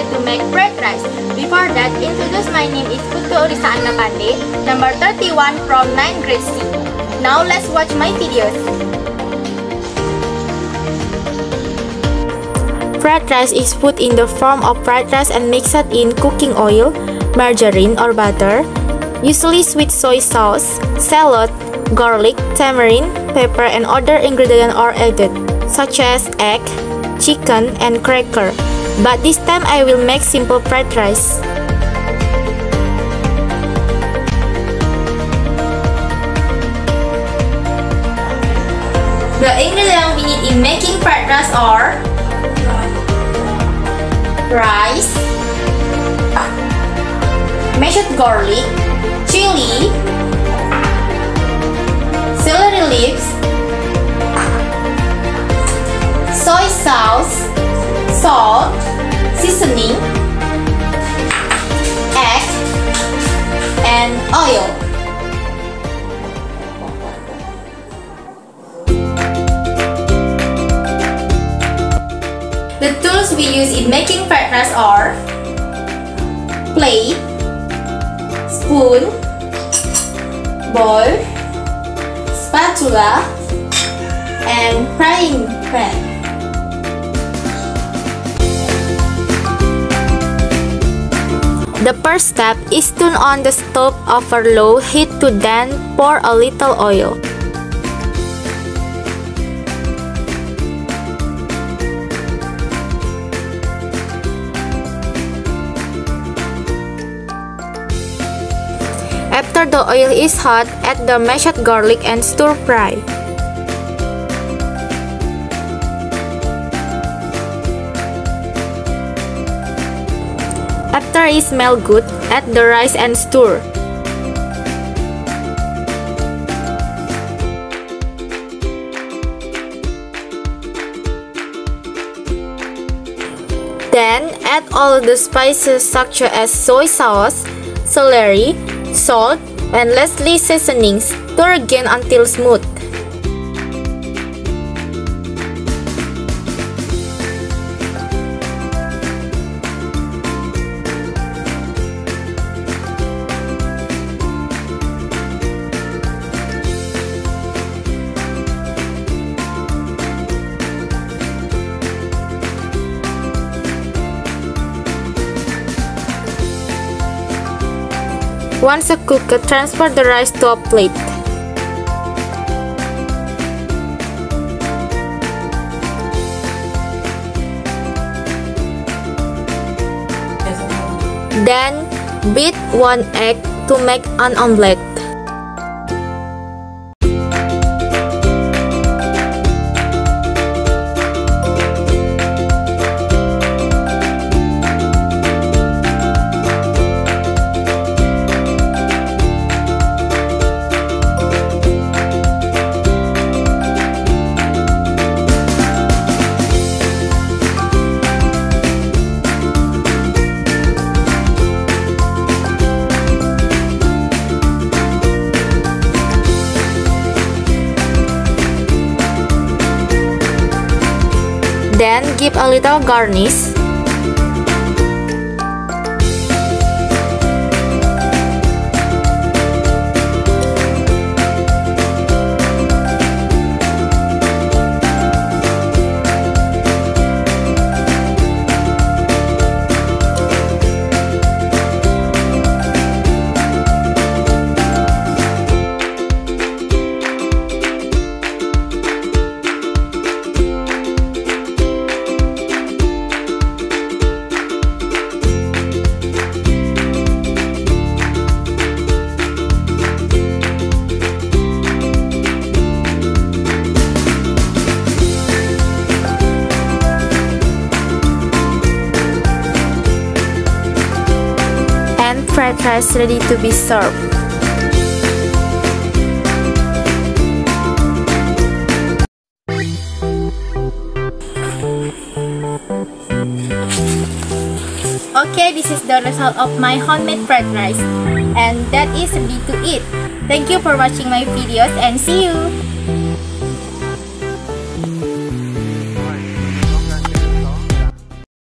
way to make fried rice. Before that, introduce my name is Putu Oryssa Pande, number 31 from 9th grade C. Now let's watch my videos. Fried rice is put in the form of fried rice and mixed in cooking oil, margarine or butter, usually with soy sauce, salad, garlic, tamarind, pepper and other ingredients are added, such as egg, chicken and cracker. But this time I will make simple fried rice. The ingredients we need in making fried rice are rice, mashed garlic, chili, celery leaves, soy sauce, salt, seasoning, egg, and oil. The tools we use in making fried rice are plate, spoon, bowl, spatula, and frying pan. The first step is turn on the stove over low heat to then pour a little oil. After the oil is hot, add the mashed garlic and stir fry. After it smells good, add the rice and stir. Then add all the spices such as soy sauce, celery, salt, and lastly seasonings. Stir again until smooth. Once cooked, transfer the rice to a plate. Then, beat 1 egg to make an omelette. Then give a little garnish. Fried rice ready to be served. Okay, this is the result of my homemade fried rice, and that is ready to eat. Thank you for watching my videos and see you!